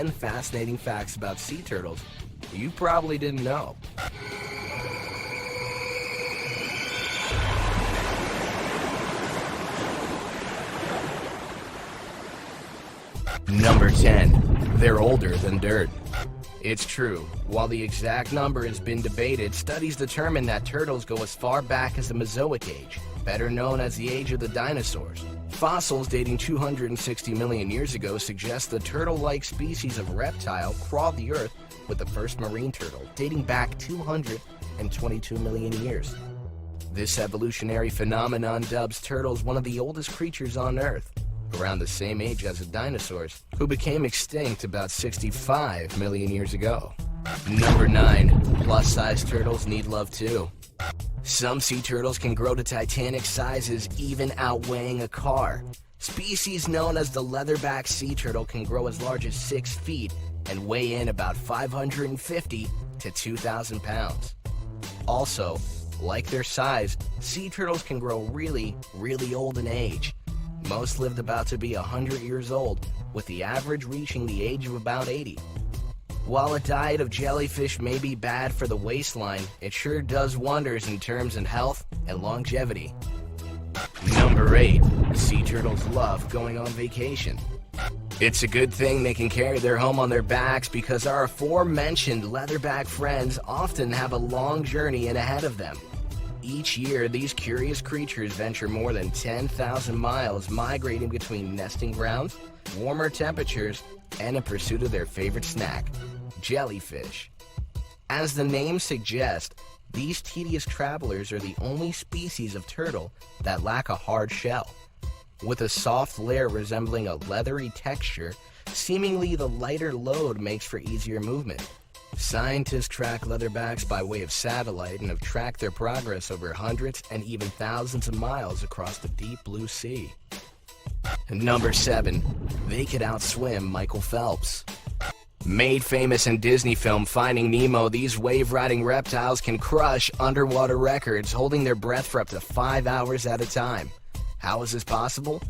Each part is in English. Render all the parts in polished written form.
10 fascinating facts about sea turtles you probably didn't know. Number 10. They're older than dirt. It's true. While the exact number has been debated, studies determine that turtles go as far back as the Mesozoic age, better known as the age of the dinosaurs. Fossils dating 260 million years ago suggest the turtle-like species of reptile crawled the Earth with the first marine turtle, dating back 222 million years. This evolutionary phenomenon dubs turtles one of the oldest creatures on Earth, around the same age as the dinosaurs, who became extinct about 65 million years ago. Number 9. Plus-size turtles need love too. Some sea turtles can grow to titanic sizes, even outweighing a car. Species known as the leatherback sea turtle can grow as large as 6 feet and weigh in about 550 to 2,000 pounds. Also, like their size, sea turtles can grow really old in age. Most lived about to be 100 years old, with the average reaching the age of about 80. While a diet of jellyfish may be bad for the waistline, it sure does wonders in terms of health and longevity. Number 8. Sea turtles love going on vacation. It's a good thing they can carry their home on their backs because our aforementioned leatherback friends often have a long journey in ahead of them. Each year, these curious creatures venture more than 10,000 miles, migrating between nesting grounds, warmer temperatures, and in pursuit of their favorite snack, jellyfish. As the name suggests, these tedious travelers are the only species of turtle that lack a hard shell. With a soft layer resembling a leathery texture, seemingly the lighter load makes for easier movement. Scientists track leatherbacks by way of satellite and have tracked their progress over hundreds and even thousands of miles across the deep blue sea. Number 7. They could outswim Michael Phelps. Made famous in Disney film Finding Nemo, these wave-riding reptiles can crush underwater records, holding their breath for up to 5 hours at a time. How is this possible?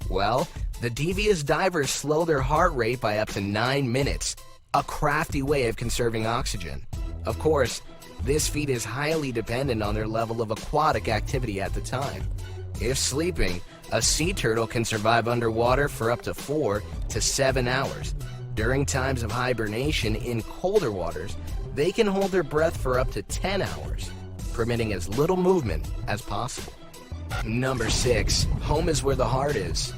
Well, the devious divers slow their heart rate by up to 9 minutes. A crafty way of conserving oxygen. Of course, this feat is highly dependent on their level of aquatic activity at the time. If sleeping, a sea turtle can survive underwater for up to 4 to 7 hours. During times of hibernation in colder waters, they can hold their breath for up to 10 hours, permitting as little movement as possible. Number 6. Home is where the heart is.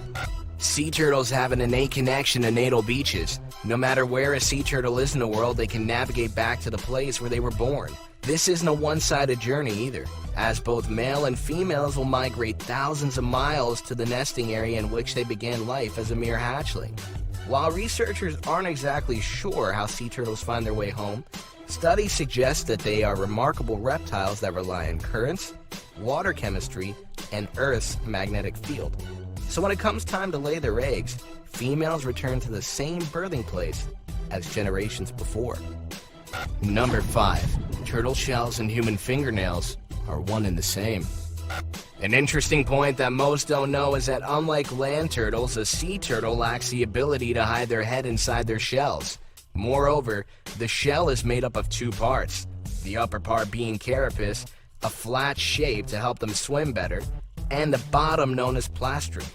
Sea turtles have an innate connection to natal beaches. No matter where a sea turtle is in the world, they can navigate back to the place where they were born. This isn't a one-sided journey either, as both male and females will migrate thousands of miles to the nesting area in which they began life as a mere hatchling. While researchers aren't exactly sure how sea turtles find their way home, studies suggest that they are remarkable reptiles that rely on currents, water chemistry, and Earth's magnetic field. So when it comes time to lay their eggs, females return to the same birthing place as generations before. Number 5. Turtle shells and human fingernails are one and the same. An interesting point that most don't know is that unlike land turtles, a sea turtle lacks the ability to hide their head inside their shells. Moreover, the shell is made up of 2 parts, the upper part being carapace, a flat shape to help them swim better, and the bottom known as plastron.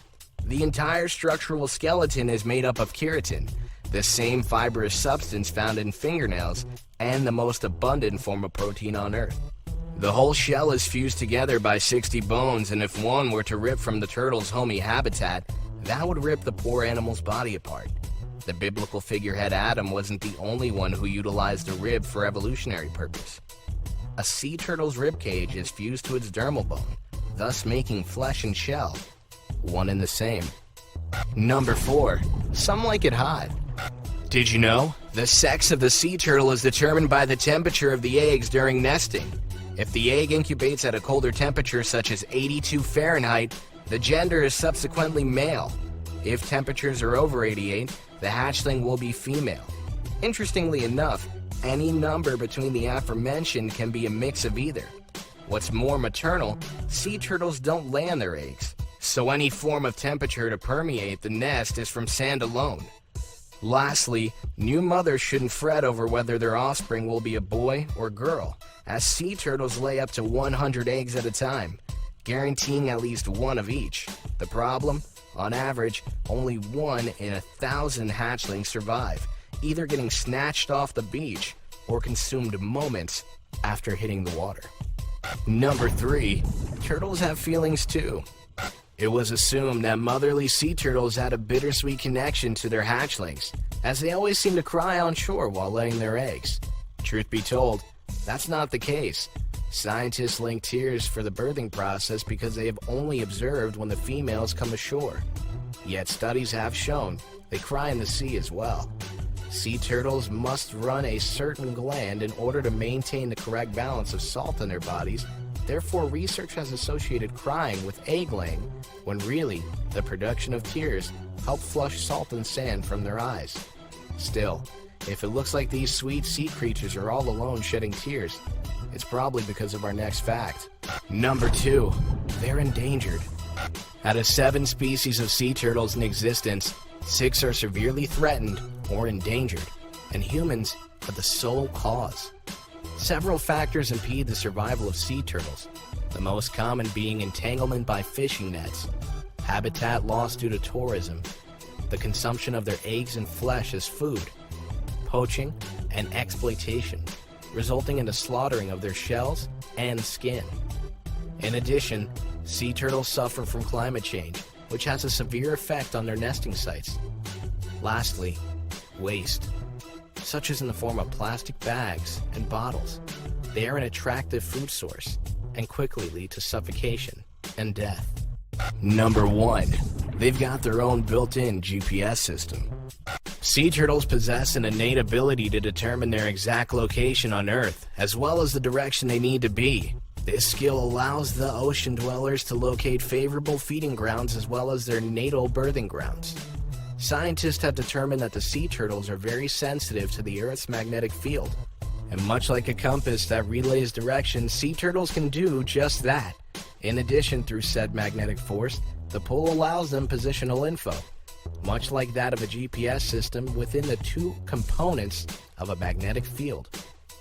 The entire structural skeleton is made up of keratin, the same fibrous substance found in fingernails and the most abundant form of protein on Earth. The whole shell is fused together by 60 bones, and if one were to rip from the turtle's homey habitat, that would rip the poor animal's body apart. The biblical figurehead Adam wasn't the only one who utilized a rib for evolutionary purpose. A sea turtle's rib cage is fused to its dermal bone, thus making flesh and shell one and the same. Number 4. Some like it hot. Did you know? The sex of the sea turtle is determined by the temperature of the eggs during nesting. If the egg incubates at a colder temperature such as 82 Fahrenheit, the gender is subsequently male. If temperatures are over 88, the hatchling will be female. Interestingly enough, any number between the aforementioned can be a mix of either. What's more maternal, sea turtles don't lay on their eggs, so any form of temperature to permeate the nest is from sand alone. Lastly, new mothers shouldn't fret over whether their offspring will be a boy or girl, as sea turtles lay up to 100 eggs at a time, guaranteeing at least one of each. The problem? On average, only 1 in 1,000 hatchlings survive, either getting snatched off the beach or consumed moments after hitting the water. Number 3. Turtles have feelings too. It was assumed that motherly sea turtles had a bittersweet connection to their hatchlings, as they always seem to cry on shore while laying their eggs. Truth be told, that's not the case. Scientists link tears for the birthing process because they have only observed when the females come ashore. Yet studies have shown they cry in the sea as well. Sea turtles must run a certain gland in order to maintain the correct balance of salt in their bodies. Therefore, research has associated crying with egg laying, when really, the production of tears help flush salt and sand from their eyes. Still, if it looks like these sweet sea creatures are all alone shedding tears, it's probably because of our next fact. Number 2. They're endangered. Out of 7 species of sea turtles in existence, 6 are severely threatened or endangered, and humans are the sole cause. Several factors impede the survival of sea turtles, the most common being entanglement by fishing nets, habitat loss due to tourism, the consumption of their eggs and flesh as food, poaching, and exploitation, resulting in the slaughtering of their shells and skin. In addition, sea turtles suffer from climate change, which has a severe effect on their nesting sites. Lastly, waste, such as in the form of plastic bags and bottles. They are an attractive food source and quickly lead to suffocation and death. Number 1. They've got their own built-in GPS system. Sea turtles possess an innate ability to determine their exact location on Earth, as well as the direction they need to be. This skill allows the ocean dwellers to locate favorable feeding grounds as well as their natal birthing grounds. Scientists have determined that the sea turtles are very sensitive to the Earth's magnetic field. And much like a compass that relays direction, sea turtles can do just that. In addition, through said magnetic force, the pull allows them positional info, much like that of a GPS system within the 2 components of a magnetic field,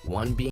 one being